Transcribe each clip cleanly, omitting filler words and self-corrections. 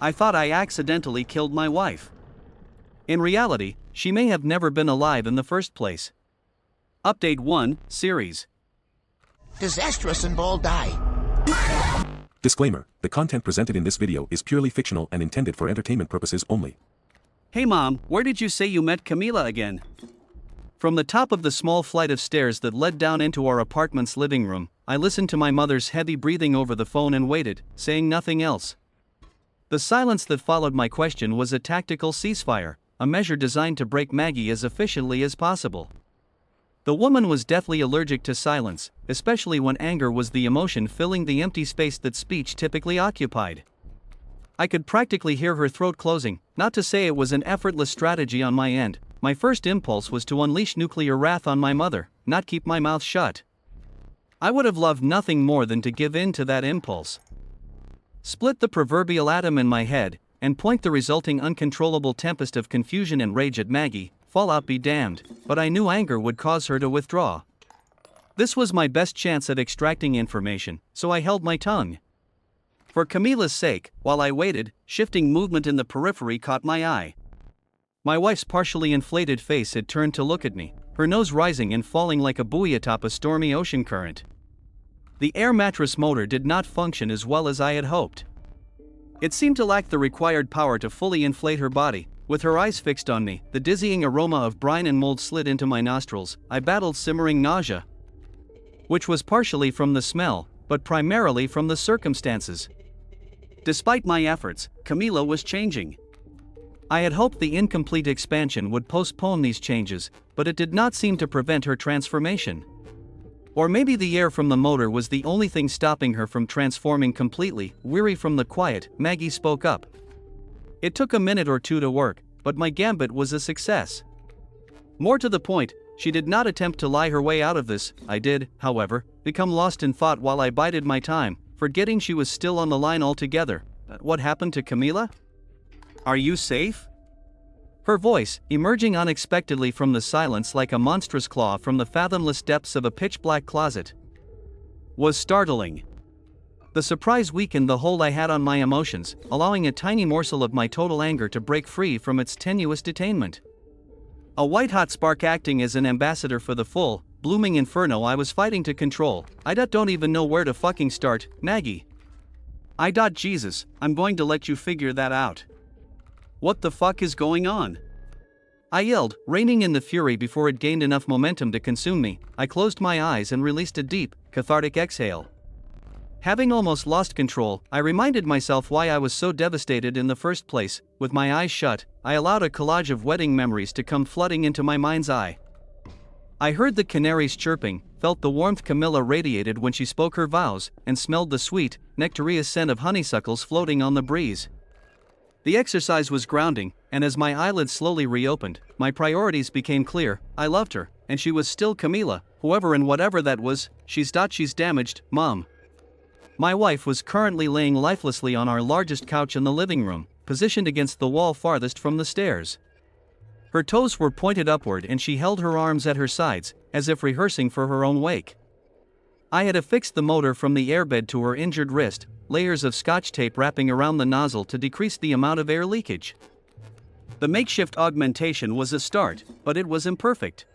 I thought I accidentally killed my wife. In reality, she may have never been alive in the first place. Update 1, Series. DisastrousInvolvedI. Disclaimer: the content presented in this video is purely fictional and intended for entertainment purposes only. Hey Mom, where did you say you met Camila again? From the top of the small flight of stairs that led down into our apartment's living room, I listened to my mother's heavy breathing over the phone and waited, saying nothing else. The silence that followed my question was a tactical ceasefire, a measure designed to break Maggie as efficiently as possible. The woman was deathly allergic to silence, especially when anger was the emotion filling the empty space that speech typically occupied. I could practically hear her throat closing, not to say it was an effortless strategy on my end. My first impulse was to unleash nuclear wrath on my mother, not keep my mouth shut. I would have loved nothing more than to give in to that impulse. Split the proverbial atom in my head, and point the resulting uncontrollable tempest of confusion and rage at Maggie. Fallout be damned, but I knew anger would cause her to withdraw. This was my best chance at extracting information, so I held my tongue. For Camila's sake, while I waited, shifting movement in the periphery caught my eye. My wife's partially inflated face had turned to look at me, her nose rising and falling like a buoy atop a stormy ocean current. The air mattress motor did not function as well as I had hoped. It seemed to lack the required power to fully inflate her body. With her eyes fixed on me, the dizzying aroma of brine and mold slid into my nostrils. I battled simmering nausea, which was partially from the smell, but primarily from the circumstances. Despite my efforts, Camila was changing. I had hoped the incomplete expansion would postpone these changes, but it did not seem to prevent her transformation. Or maybe the air from the motor was the only thing stopping her from transforming completely. Weary from the quiet, Maggie spoke up. It took a minute or two to work, but my gambit was a success. More to the point, she did not attempt to lie her way out of this. I did, however, become lost in thought while I bided my time, forgetting she was still on the line altogether. What happened to Camila? Are you safe? Her voice, emerging unexpectedly from the silence like a monstrous claw from the fathomless depths of a pitch-black closet, was startling. The surprise weakened the hold I had on my emotions, allowing a tiny morsel of my total anger to break free from its tenuous detainment. A white-hot spark acting as an ambassador for the full, blooming inferno I was fighting to control. I don't even know where to fucking start, Maggie. Jesus, I'm going to let you figure that out. What the fuck is going on? I yelled, reining in the fury before it gained enough momentum to consume me. I closed my eyes and released a deep, cathartic exhale. Having almost lost control, I reminded myself why I was so devastated in the first place. With my eyes shut, I allowed a collage of wedding memories to come flooding into my mind's eye. I heard the canaries chirping, felt the warmth Camila radiated when she spoke her vows, and smelled the sweet, nectareous scent of honeysuckles floating on the breeze. The exercise was grounding, and as my eyelids slowly reopened, my priorities became clear. I loved her, and she was still Camila, whoever and whatever that was. She's damaged, Mom. My wife was currently laying lifelessly on our largest couch in the living room, positioned against the wall farthest from the stairs. Her toes were pointed upward and she held her arms at her sides, as if rehearsing for her own wake. I had affixed the motor from the airbed to her injured wrist, layers of scotch tape wrapping around the nozzle to decrease the amount of air leakage. The makeshift augmentation was a start, but it was imperfect.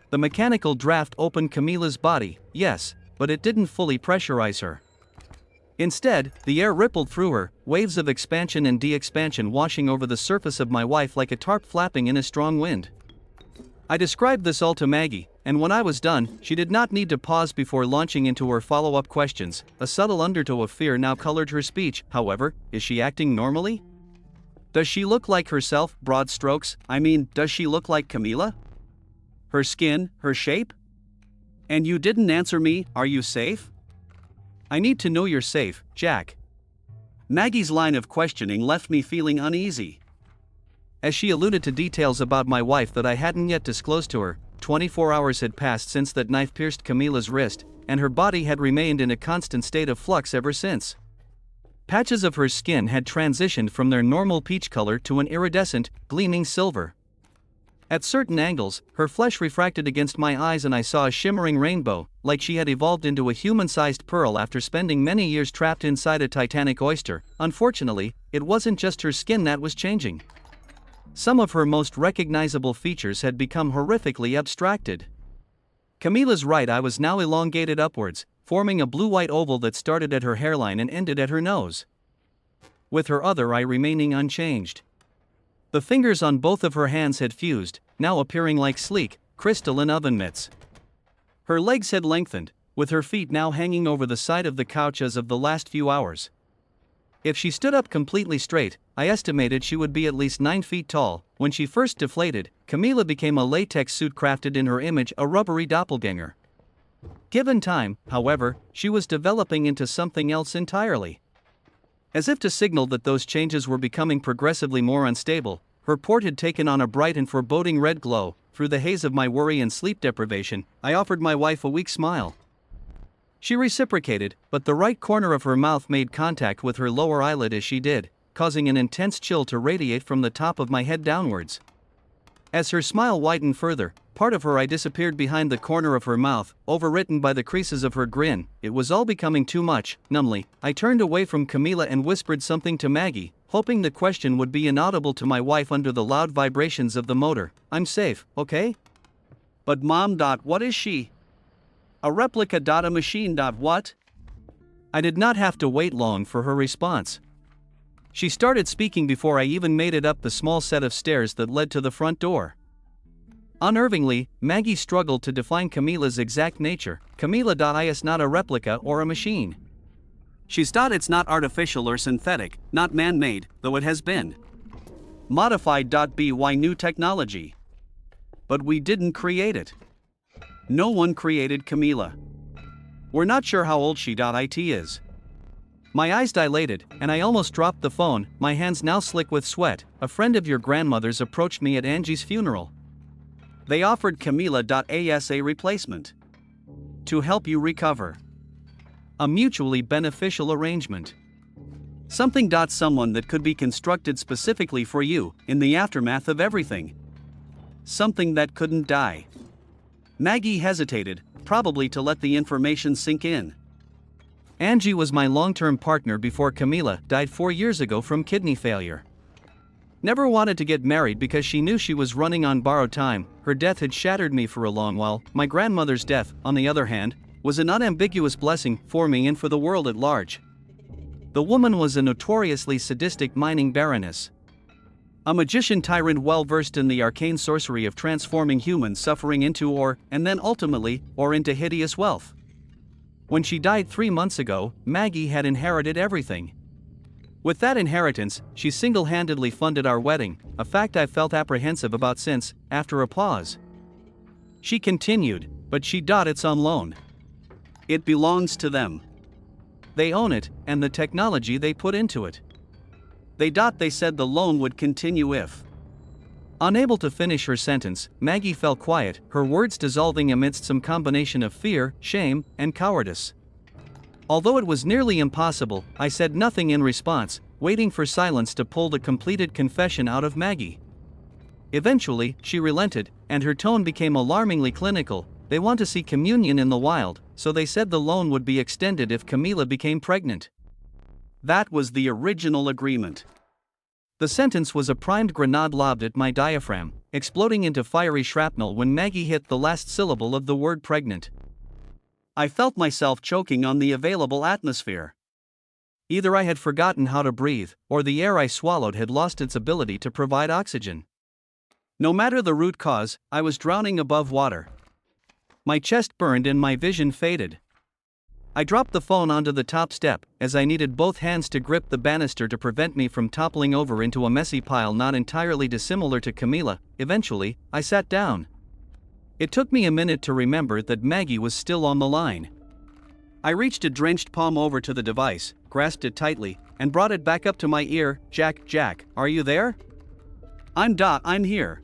The mechanical draft opened Camila's body, yes, but it didn't fully pressurize her. Instead, the air rippled through her, waves of expansion and de-expansion washing over the surface of my wife like a tarp flapping in a strong wind. I described this all to Maggie, and when I was done, she did not need to pause before launching into her follow-up questions. A subtle undertow of fear now colored her speech. However, is she acting normally? Does she look like herself? Broad strokes, does she look like Camila? Her skin, her shape? And you didn't answer me, are you safe? I need to know you're safe, Jack. Maggie's line of questioning left me feeling uneasy. As she alluded to details about my wife that I hadn't yet disclosed to her, 24 hours had passed since that knife pierced Camila's wrist, and her body had remained in a constant state of flux ever since. Patches of her skin had transitioned from their normal peach color to an iridescent, gleaming silver. At certain angles, her flesh refracted against my eyes and I saw a shimmering rainbow, like she had evolved into a human-sized pearl after spending many years trapped inside a titanic oyster. Unfortunately, it wasn't just her skin that was changing. Some of her most recognizable features had become horrifically abstracted. Camila's right eye was now elongated upwards, forming a blue-white oval that started at her hairline and ended at her nose, with her other eye remaining unchanged. The fingers on both of her hands had fused, now appearing like sleek, crystalline oven mitts. Her legs had lengthened, with her feet now hanging over the side of the couch as of the last few hours. If she stood up completely straight, I estimated she would be at least 9 feet tall. When she first deflated, Camila became a latex suit crafted in her image, a rubbery doppelganger. Given time, however, she was developing into something else entirely. As if to signal that those changes were becoming progressively more unstable, her port had taken on a bright and foreboding red glow. Through the haze of my worry and sleep deprivation, I offered my wife a weak smile. She reciprocated, but the right corner of her mouth made contact with her lower eyelid as she did, causing an intense chill to radiate from the top of my head downwards. As her smile widened further, part of her eye disappeared behind the corner of her mouth, overwritten by the creases of her grin. It was all becoming too much. Numbly, I turned away from Camila and whispered something to Maggie, hoping the question would be inaudible to my wife under the loud vibrations of the motor. "I'm safe, okay?" "But Mom. What is she? A replica. A machine. What?" I did not have to wait long for her response. She started speaking before I even made it up the small set of stairs that led to the front door. Unnervingly, Maggie struggled to define Camila's exact nature. Camila is not a replica or a machine. She's it's not artificial or synthetic, not man-made, though it has been modified. By new technology. But we didn't create it. No one created Camila. We're not sure how old it is. My eyes dilated, and I almost dropped the phone, my hands now slick with sweat. "A friend of your grandmother's approached me at Angie's funeral. They offered Camila as a replacement to help you recover. A mutually beneficial arrangement. Someone that could be constructed specifically for you, in the aftermath of everything. Something that couldn't die." Maggie hesitated, probably to let the information sink in. Angie was my long-term partner before Camila died 4 years ago from kidney failure. Never wanted to get married because she knew she was running on borrowed time. Her death had shattered me for a long while. My grandmother's death, on the other hand, was an unambiguous blessing for me and for the world at large. The woman was a notoriously sadistic mining baroness. A magician tyrant well versed in the arcane sorcery of transforming human suffering into and then ultimately, into hideous wealth. When she died 3 months ago, Maggie had inherited everything. With that inheritance, she single-handedly funded our wedding, a fact I've felt apprehensive about since. After a pause, she continued, "But it's on loan. It belongs to them. They own it, and the technology they put into it. They said the loan would continue if..." Unable to finish her sentence, Maggie fell quiet, her words dissolving amidst some combination of fear, shame, and cowardice. Although it was nearly impossible, I said nothing in response, waiting for silence to pull the completed confession out of Maggie. Eventually, she relented, and her tone became alarmingly clinical. "They want to see communion in the wild, so they said the loan would be extended if Camila became pregnant. That was the original agreement." The sentence was a primed grenade lobbed at my diaphragm, exploding into fiery shrapnel when Maggie hit the last syllable of the word pregnant. I felt myself choking on the available atmosphere. Either I had forgotten how to breathe, or the air I swallowed had lost its ability to provide oxygen. No matter the root cause, I was drowning above water. My chest burned and my vision faded. I dropped the phone onto the top step, as I needed both hands to grip the banister to prevent me from toppling over into a messy pile not entirely dissimilar to Camila. Eventually, I sat down. It took me a minute to remember that Maggie was still on the line. I reached a drenched palm over to the device, grasped it tightly, and brought it back up to my ear. Jack, are you there?" I'm here,"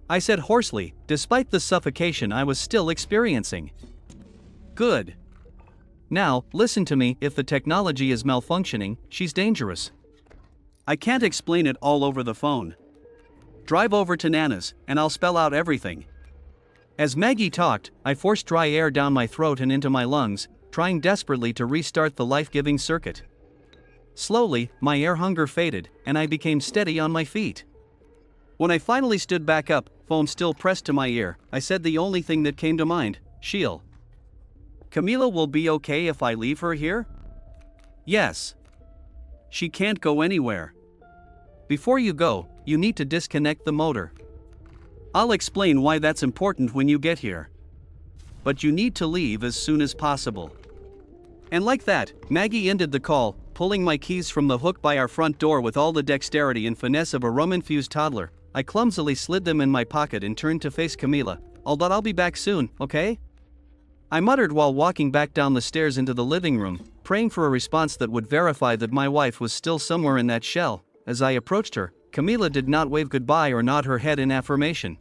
I said hoarsely, despite the suffocation I was still experiencing. "Good. Now, listen to me. If the technology is malfunctioning, she's dangerous. I can't explain it all over the phone. Drive over to Nana's, and I'll spell out everything." As Maggie talked, I forced dry air down my throat and into my lungs, trying desperately to restart the life-giving circuit. Slowly, my air hunger faded, and I became steady on my feet. When I finally stood back up, phone still pressed to my ear, I said the only thing that came to mind, "She'll. Camila will be okay if I leave her here?" "Yes. She can't go anywhere. Before you go, you need to disconnect the motor. I'll explain why that's important when you get here. But you need to leave as soon as possible." And like that, Maggie ended the call, pulling my keys from the hook by our front door with all the dexterity and finesse of a rum-infused toddler. I clumsily slid them in my pocket and turned to face Camila. I'll be back soon, okay?" I muttered while walking back down the stairs into the living room, praying for a response that would verify that my wife was still somewhere in that shell. As I approached her, Camila did not wave goodbye or nod her head in affirmation.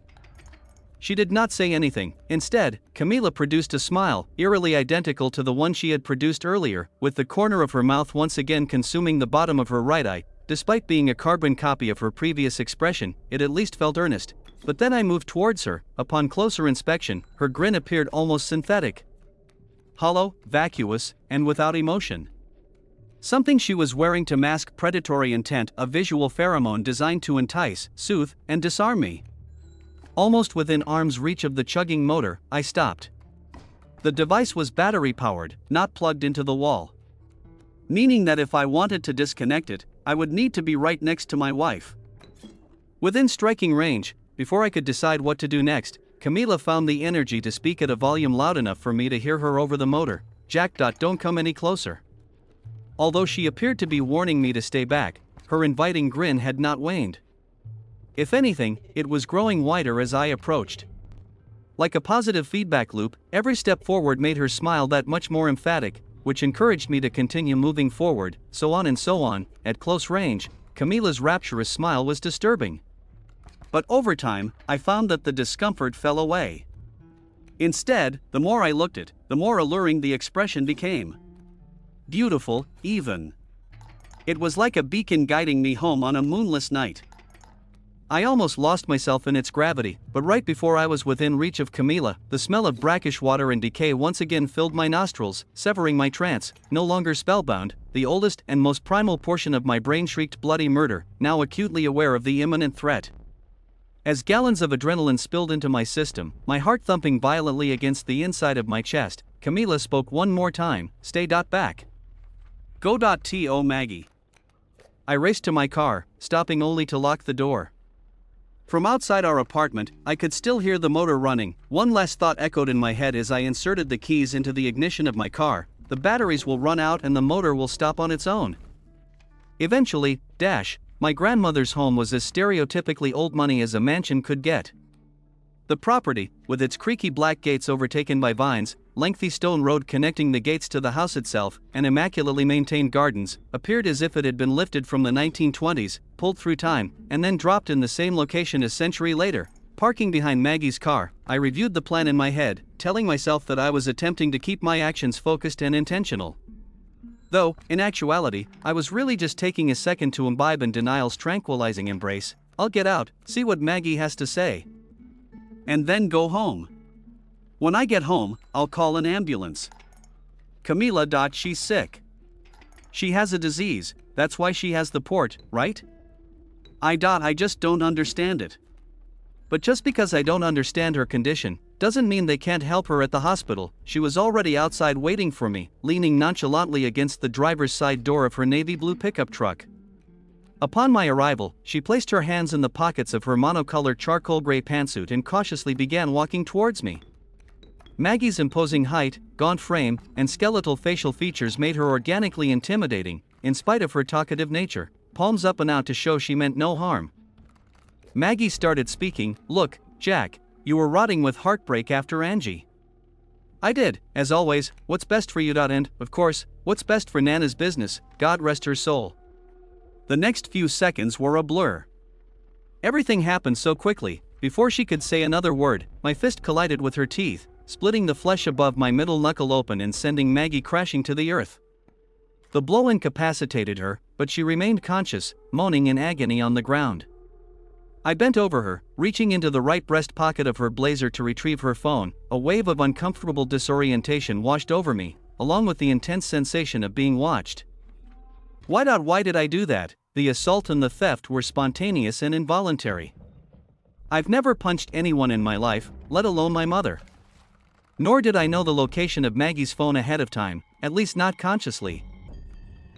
She did not say anything. Instead, Camila produced a smile, eerily identical to the one she had produced earlier, with the corner of her mouth once again consuming the bottom of her right eye. Despite being a carbon copy of her previous expression, it at least felt earnest. But then I moved towards her. Upon closer inspection, her grin appeared almost synthetic. Hollow, vacuous, and without emotion. Something she was wearing to mask predatory intent, a visual pheromone designed to entice, soothe, and disarm me. Almost within arm's reach of the chugging motor, I stopped. The device was battery-powered, not plugged into the wall. Meaning that if I wanted to disconnect it, I would need to be right next to my wife. Within striking range, before I could decide what to do next, Camila found the energy to speak at a volume loud enough for me to hear her over the motor. "Jack. Don't come any closer." Although she appeared to be warning me to stay back, her inviting grin had not waned. If anything, it was growing wider as I approached. Like a positive feedback loop, every step forward made her smile that much more emphatic, which encouraged me to continue moving forward, so on and so on. At close range, Camila's rapturous smile was disturbing. But over time, I found that the discomfort fell away. Instead, the more I looked at, the more alluring the expression became. Beautiful, even. It was like a beacon guiding me home on a moonless night. I almost lost myself in its gravity, but right before I was within reach of Camila, the smell of brackish water and decay once again filled my nostrils, severing my trance. No longer spellbound, the oldest and most primal portion of my brain shrieked bloody murder, now acutely aware of the imminent threat. As gallons of adrenaline spilled into my system, my heart thumping violently against the inside of my chest, Camila spoke one more time, "Stay back. Go to Maggie." I raced to my car, stopping only to lock the door. From outside our apartment, I could still hear the motor running. One last thought echoed in my head as I inserted the keys into the ignition of my car: the batteries will run out and the motor will stop on its own. Eventually, my grandmother's home was as stereotypically old money as a mansion could get. The property, with its creaky black gates overtaken by vines, lengthy stone road connecting the gates to the house itself, and immaculately maintained gardens, appeared as if it had been lifted from the 1920s, pulled through time, and then dropped in the same location a century later. Parking behind Maggie's car, I reviewed the plan in my head, telling myself that I was attempting to keep my actions focused and intentional. Though, in actuality, I was really just taking a second to imbibe in denial's tranquilizing embrace. I'll get out, see what Maggie has to say, and then go home. When I get home, I'll call an ambulance. Camila. She's sick. She has a disease, that's why she has the port, right? I just don't understand it. But just because I don't understand her condition, doesn't mean they can't help her at the hospital. She was already outside waiting for me, leaning nonchalantly against the driver's side door of her navy blue pickup truck. Upon my arrival, she placed her hands in the pockets of her monocolored charcoal gray pantsuit and cautiously began walking towards me. Maggie's imposing height, gaunt frame, and skeletal facial features made her organically intimidating, in spite of her talkative nature, palms up and out to show she meant no harm. Maggie started speaking. "Look, Jack, you were rotting with heartbreak after Angie." I did, as always. What's best for you? And, of course, what's best for Nana's business, God rest her soul. The next few seconds were a blur. Everything happened so quickly. Before she could say another word, my fist collided with her teeth, splitting the flesh above my middle knuckle open and sending Maggie crashing to the earth. The blow incapacitated her, but she remained conscious, moaning in agony on the ground. I bent over her, reaching into the right breast pocket of her blazer to retrieve her phone. A wave of uncomfortable disorientation washed over me, along with the intense sensation of being watched. Why did I do that? The assault and the theft were spontaneous and involuntary. I've never punched anyone in my life, let alone my mother. Nor did I know the location of Maggie's phone ahead of time, at least not consciously.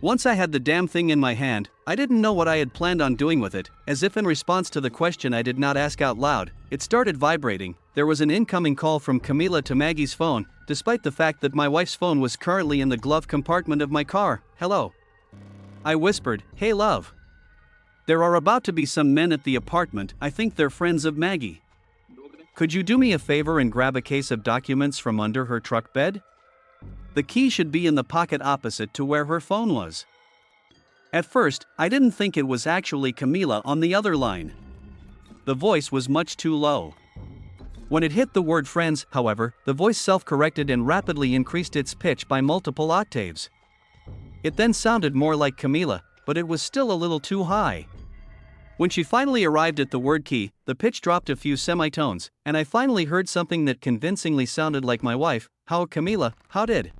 Once I had the damn thing in my hand, I didn't know what I had planned on doing with it. As if in response to the question I did not ask out loud, it started vibrating. There was an incoming call from Camila to Maggie's phone, despite the fact that my wife's phone was currently in the glove compartment of my car. Hello. I whispered, "Hey love. There are about to be some men at the apartment. I think they're friends of Maggie. Could you do me a favor and grab a case of documents from under her truck bed? The key should be in the pocket opposite to where her phone was." At first, I didn't think it was actually Camila on the other line. The voice was much too low. When it hit the word friends, however, the voice self-corrected and rapidly increased its pitch by multiple octaves. It then sounded more like Camila, but it was still a little too high. When she finally arrived at the word key, the pitch dropped a few semitones, and I finally heard something that convincingly sounded like my wife. "How, Camila, how did?"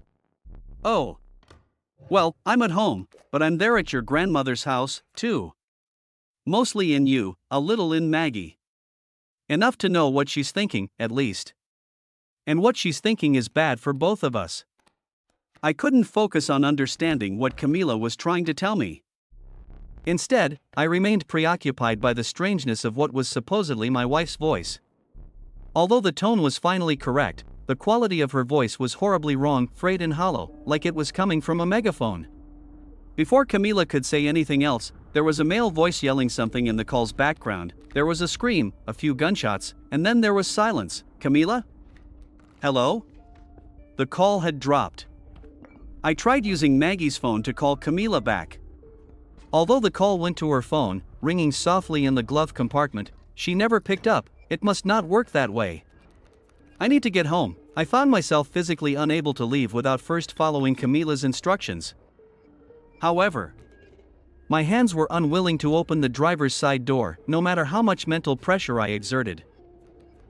"Oh. Well, I'm at home, but I'm there at your grandmother's house, too. Mostly in you, a little in Maggie. Enough to know what she's thinking, at least. And what she's thinking is bad for both of us." I couldn't focus on understanding what Camila was trying to tell me. Instead, I remained preoccupied by the strangeness of what was supposedly my wife's voice. Although the tone was finally correct, the quality of her voice was horribly wrong, frayed and hollow, like it was coming from a megaphone. Before Camila could say anything else, there was a male voice yelling something in the call's background. There was a scream, a few gunshots, and then there was silence. "Camila? Hello?" The call had dropped. I tried using Maggie's phone to call Camila back. Although the call went to her phone, ringing softly in the glove compartment, she never picked up. It must not work that way. I need to get home. I found myself physically unable to leave without first following Camila's instructions. However, my hands were unwilling to open the driver's side door, no matter how much mental pressure I exerted.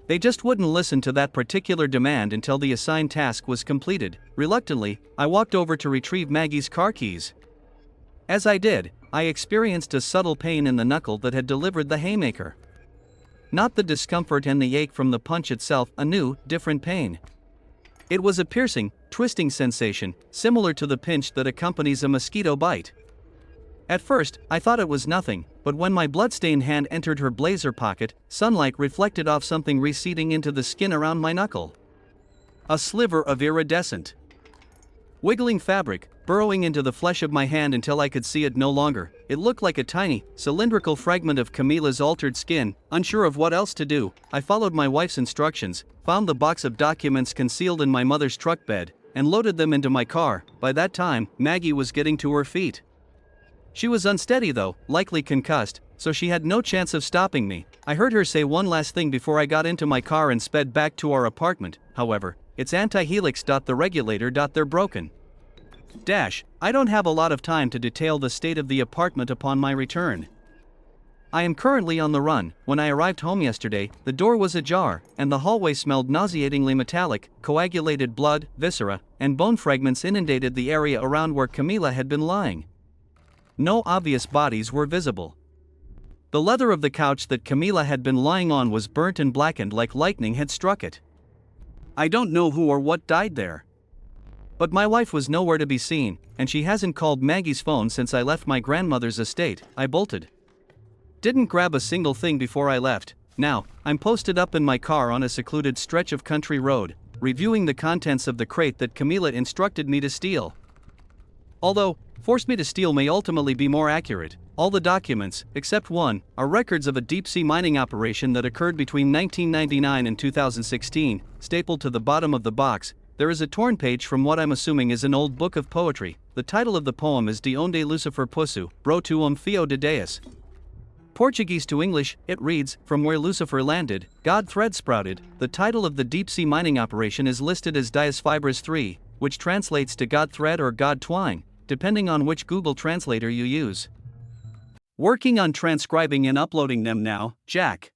They just wouldn't listen to that particular demand until the assigned task was completed. Reluctantly, I walked over to retrieve Maggie's car keys. As I did, I experienced a subtle pain in the knuckle that had delivered the haymaker. Not the discomfort and the ache from the punch itself, a new, different pain. It was a piercing, twisting sensation, similar to the pinch that accompanies a mosquito bite. At first, I thought it was nothing, but when my bloodstained hand entered her blazer pocket, sunlight reflected off something receding into the skin around my knuckle. A sliver of iridescent, wiggling fabric, burrowing into the flesh of my hand until I could see it no longer. It looked like a tiny, cylindrical fragment of Camila's altered skin. Unsure of what else to do, I followed my wife's instructions, found the box of documents concealed in my mother's truck bed, and loaded them into my car. By that time, Maggie was getting to her feet. She was unsteady though, likely concussed, so she had no chance of stopping me. I heard her say one last thing before I got into my car and sped back to our apartment. However, it's anti-helix. The regulator. They're broken. I don't have a lot of time to detail the state of the apartment upon my return. I am currently on the run. When I arrived home yesterday, the door was ajar, and the hallway smelled nauseatingly metallic. Coagulated blood, viscera, and bone fragments inundated the area around where Camila had been lying. No obvious bodies were visible. The leather of the couch that Camila had been lying on was burnt and blackened like lightning had struck it. I don't know who or what died there. But my wife was nowhere to be seen, and she hasn't called Maggie's phone since I left my grandmother's estate. I bolted. Didn't grab a single thing before I left. Now, I'm posted up in my car on a secluded stretch of country road, reviewing the contents of the crate that Camila instructed me to steal. Although, forced me to steal may ultimately be more accurate. All the documents, except one, are records of a deep-sea mining operation that occurred between 1999 and 2016. Stapled to the bottom of the box, there is a torn page from what I'm assuming is an old book of poetry. The title of the poem is De onde Lucifer Pusu, bro tu fio de Deus. Portuguese to English, it reads, From where Lucifer landed, God thread sprouted. The title of the deep-sea mining operation is listed as Dias Fibras 3, which translates to God thread or God twine, depending on which Google translator you use. Working on transcribing and uploading them now, Jack.